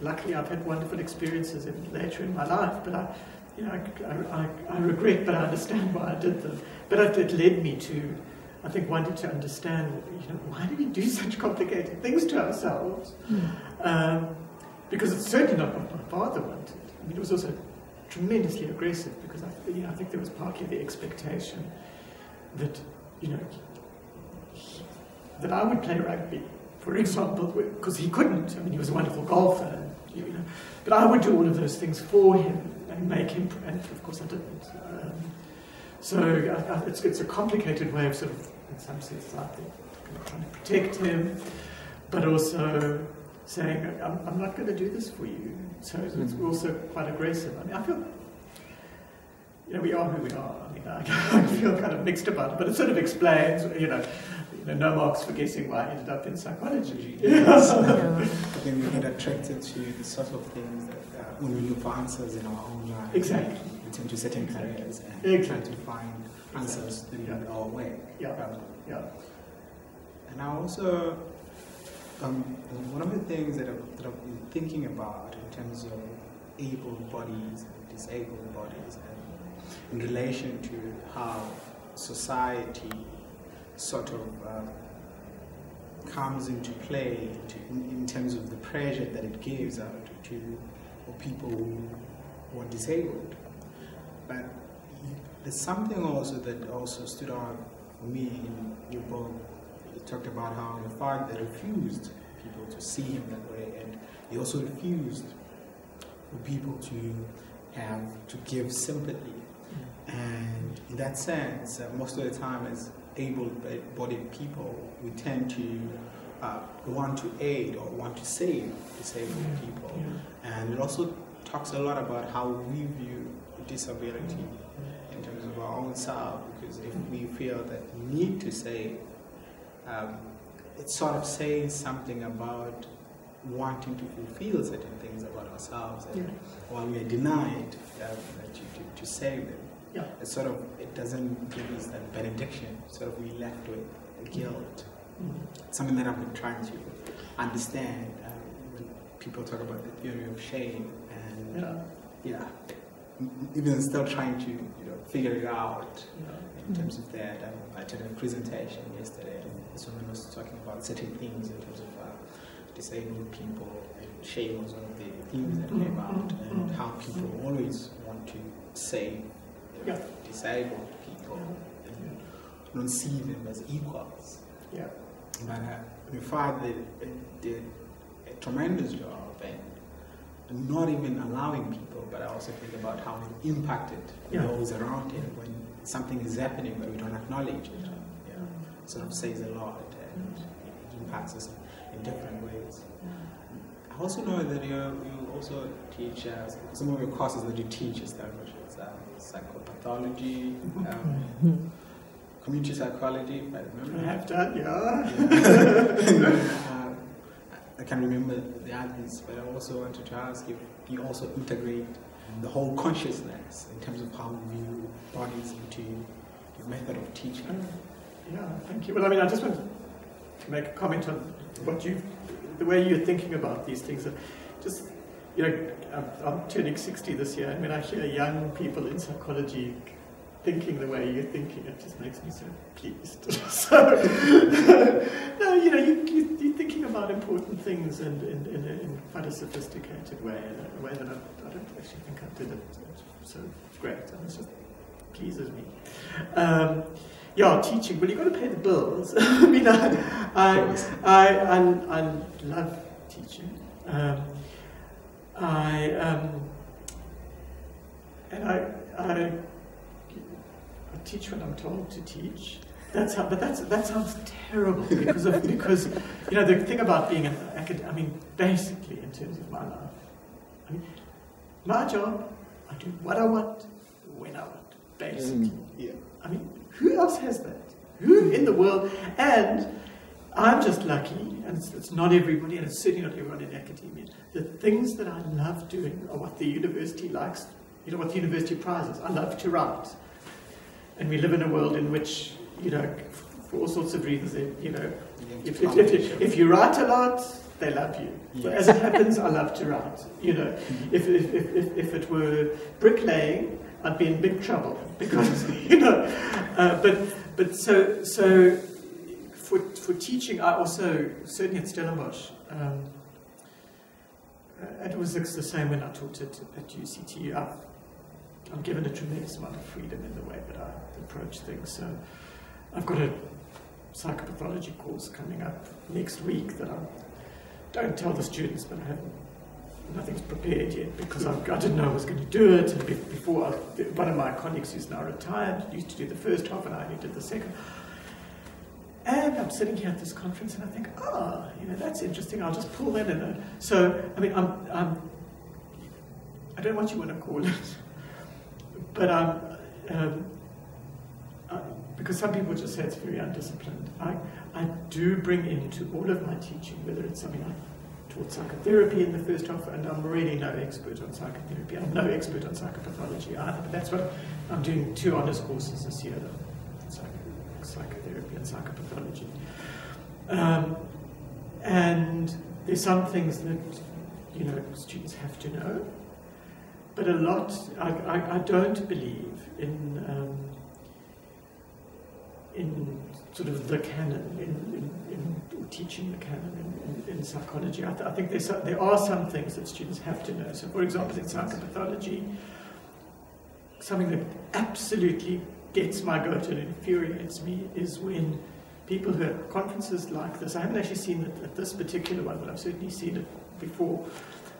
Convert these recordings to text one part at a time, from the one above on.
luckily I've had wonderful experiences later in my life, but I regret, but I understand why I did them. But it led me to, I think, wanting to understand, why do we do such complicated things to ourselves? Because it's certainly not what my father wanted. I mean, it was also tremendously aggressive, because I think there was partly the expectation that, that I would play rugby, for example, because he couldn't. I mean, he was a wonderful golfer, but I would do all of those things for him and make him, and of course I didn't. So it's a complicated way of sort of, in some sense, I think, trying to protect him, but also saying, I'm not going to do this for you. So it's also quite aggressive. I mean, I feel, we are who we are. I mean, I feel kind of mixed about it, but it sort of explains, no marks for guessing why I ended up in psychology. Yes. I think we get attracted to the sort of things that when we look for answers in our own life. Exactly. We tend to certain careers and try to find answers through our way. Yeah. And I also, one of the things that I've been thinking about in terms of able bodies and disabled bodies, and in relation to how society sort of comes into play in terms of the pressure that it gives out to people who are disabled. But there's something also that also stood out for me in your book. You talked about how your father refused people to see him that way, and he also refused for people to give sympathy. And in that sense, most of the time as able-bodied people, we tend to want to aid or want to save disabled people. And it also talks a lot about how we view disability in terms of our own self, because if we feel that we need to save, it sort of says something about wanting to fulfill certain things about ourselves, and while we are denied to save them. It doesn't give us that benediction, sort of we left with the guilt. Something that I've been trying to understand when people talk about the theory of shame, and even still trying to figure it out in terms of that. I attended a presentation yesterday, and someone was talking about certain things in terms of disabled people, and shame was one of the themes that came out, and how people always want to save disabled people and don't see them as equals. But my father did a tremendous job, and not even allowing people, but I also think about how it impacted those around him when something is happening but we don't acknowledge it. It sort of says a lot, and it impacts us in different ways. I also know that you also teach some of your courses that you teach establish psychopathology, community psychology, if I remember. I have done, I can remember the others, but I also wanted to ask if you also integrate the whole consciousness in terms of how we view bodies into your method of teaching. Thank you. Well, I mean, I just want to make a comment on the way you're thinking about these things. Just, I'm turning 60 this year, and when I hear young people in psychology thinking the way you're thinking, it just makes me so pleased. So, no, you're thinking about important things in quite a sophisticated way, in a way that I don't actually think I did it so great, and it just pleases me. Teaching. Well, you've got to pay the bills. I mean, I love teaching. I teach when I'm told to teach. That sounds terrible because the thing about being an academic, I mean, basically in terms of my life, I mean, my job, I do what I want, when I want, basically. I mean, who else has that? Who in the world? And I'm just lucky, and it's not everybody, and it's certainly not everyone in academia. The things that I love doing are what the university likes, what the university prizes. I love to write. And we live in a world in which, for all sorts of reasons, if you write a lot, they love you. Yes. But as it happens, I love to write. You know, if it were bricklaying, I'd be in big trouble because you know. But so for teaching, I also certainly at Stellenbosch. And it was the same when I taught at UCT. I'm given a tremendous amount of freedom in the way that I approach things. So I've got a psychopathology course coming up next week that I don't tell the students, but nothing's prepared yet because I didn't know I was going to do it. And before, one of my colleagues who's now retired used to do the first half, and I only did the second. And I'm sitting here at this conference, and I think, you know, that's interesting. I'll just pull that in. So, I mean, I don't know what you want to call it, but because some people just say it's very undisciplined. I do bring into all of my teaching, whether it's something I taught psychotherapy in the first half, and I'm really no expert on psychotherapy. I'm no expert on psychopathology either, but that's what I'm doing 2 honours courses this year, psychotherapy and psychopathology. And there's some things that, you know, students have to know, but a lot, I don't believe in sort of the canon, in teaching the canon in psychology. I think there are some things that students have to know. So, for example, in psychopathology, something that absolutely gets my goat and infuriates me is when people who at conferences like this, I haven't actually seen it at this particular one, but I've certainly seen it before,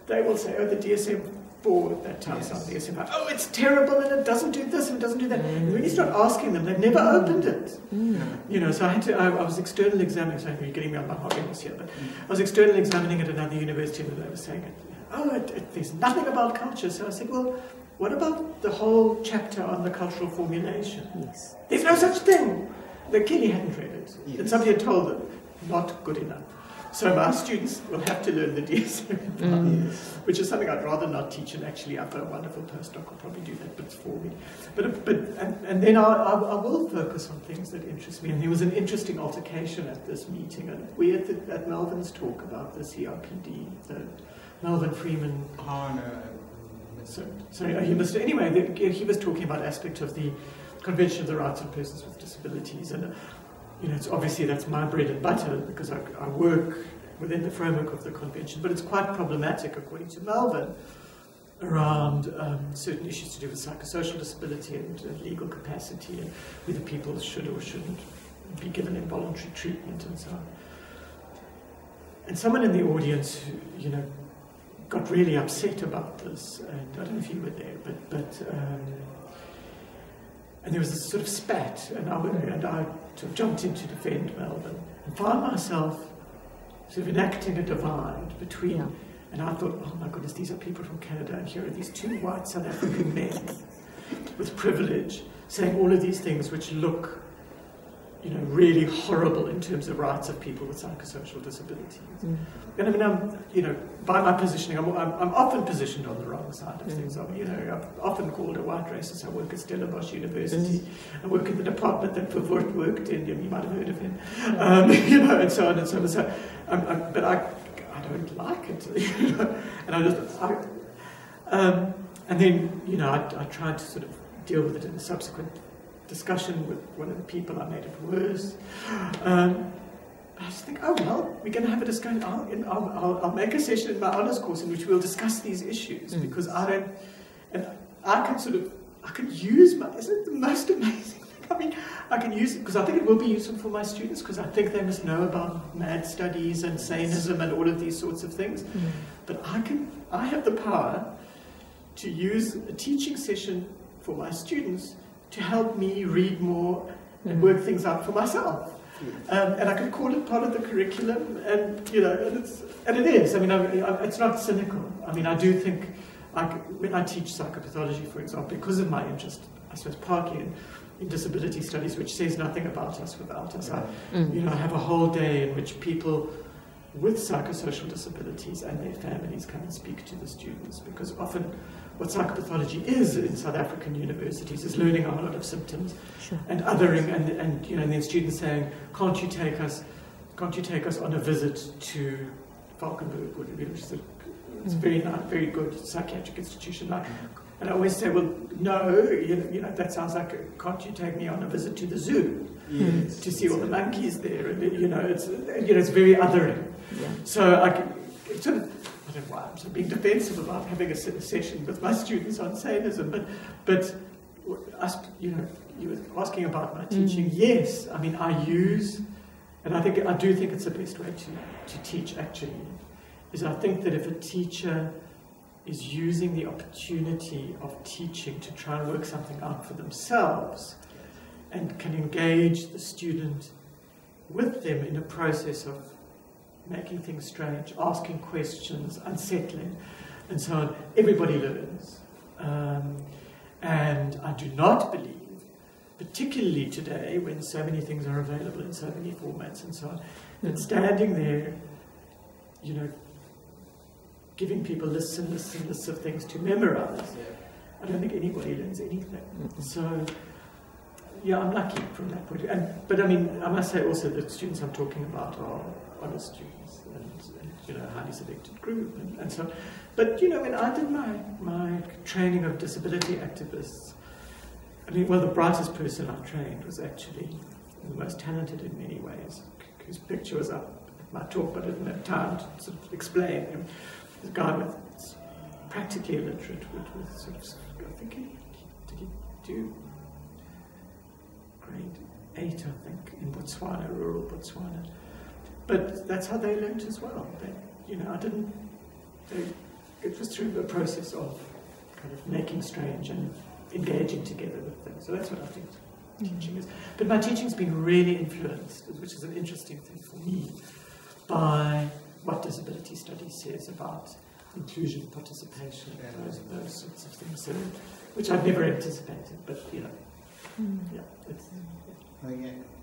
they will say, oh, the DSM-4 at that time, yes. DSM-5, oh, it's terrible and it doesn't do this and it doesn't do that. And when you start asking them, they've never opened it. You know, so I was external examining, sorry, you're getting me on my hobbies here, but I was external examining at another university and they were saying, oh, there's nothing about culture. So I said, well, what about the whole chapter on the cultural formulation? Yes. There's no such thing. They clearly hadn't read it. Yes. And somebody had told them, not good enough. So my students will have to learn the DSM, which is something I'd rather not teach, and actually I've got a wonderful postdoc who'll probably do that bits for me. And then I will focus on things that interest me. And there was an interesting altercation at this meeting, and we at Melvin's talk about the CRPD, the Melvin Freeman. Oh, no. Sorry, he was talking about aspects of the Convention of the Rights of Persons with Disabilities, and you know, it's obviously that's my bread and butter because I work within the framework of the convention, but it's quite problematic, according to Melvin, around certain issues to do with psychosocial disability and legal capacity, and whether people should or shouldn't be given involuntary treatment and so on. And someone in the audience who, you know, got really upset about this, and I don't know if you were there, and there was this sort of spat, and I sort of jumped in to defend Melvin, and found myself sort of enacting a divide between, and I thought, oh my goodness, these are people from Canada, and here are these 2 white South African men with privilege saying all of these things which look, you know, really horrible in terms of rights of people with psychosocial disabilities. And I mean, you know, by my positioning, I'm often positioned on the wrong side of things. You know, I'm often called a white racist. I work at Stellenbosch University. I work in the department that Verwoerd worked in. You might have heard of him. You know, and so on and so on. So, but I don't like it. You know, and and then, you know, I tried to sort of deal with it in a subsequent discussion with one of the people. I made it worse. I just think, oh well, we're going to have a discussion. I'll make a session in my honours course in which we'll discuss these issues because I can use my. Isn't it the most amazing thing? I mean, I can use it because I think it will be useful for my students because I think they must know about mad studies and sanism and all of these sorts of things. But I have the power to use a teaching session for my students to help me read more and work things out for myself. And I can call it part of the curriculum, and you know, and it is. I mean, it's not cynical. I mean, I do think, when I teach psychopathology, for example, because of my interest, I suppose partly in disability studies, which says nothing about us without us. I have a whole day in which people with psychosocial disabilities and their families come and speak to the students, because often what psychopathology is in South African universities is learning a whole lot of symptoms and othering, and you know, and then students saying, can't you take us on a visit to Falkenberg, which is it's a very nice, very good psychiatric institution. And I always say, well, no, you know, that sounds like, can't you take me on a visit to the zoo to see all the monkeys there? And you know, it's very othering. Yeah. So I don't know why I'm sort of being defensive about having a session with my students on sadism, but you know, you were asking about my teaching. Yes, I mean, I use, and I do think it's the best way to teach actually, is I think that if a teacher is using the opportunity of teaching to try and work something out for themselves and can engage the student with them in a process of making things strange, asking questions, unsettling, and so on, everybody learns. And I do not believe, particularly today when so many things are available in so many formats and so on, that standing there, you know, giving people lists and lists and lists of things to memorize, I don't think anybody learns anything. So, yeah, I'm lucky from that point of view. But I mean, I must say also that students I'm talking about are honest students and you know, highly selected group and so on. But, you know, when I did my training of disability activists, I mean, well, the brightest person I trained was actually the most talented in many ways, whose picture was up at my talk, but I didn't have time to sort of explain him. The guy with practically illiterate, with sort of, I think did he do grade 8, I think, in Botswana, rural Botswana. But that's how they learnt as well. They, you know, it was through the process of kind of making strange and engaging together with them. So that's what I think teaching is. But my teaching's been really influenced, which is an interesting thing for me, by what disability studies says about inclusion, participation, those sorts of things, so, which I've never anticipated, but you know, yeah. It's,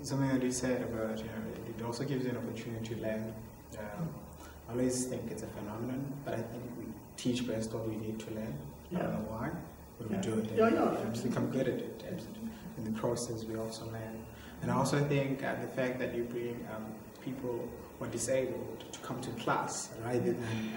something that you said about, you know, it also gives you an opportunity to learn. I always think it's a phenomenon, but I think we teach based on what we need to learn. I don't know why, but we do it. We become good at it, and in the process we also learn. And I also think the fact that you bring people who are disabled to come to class rather than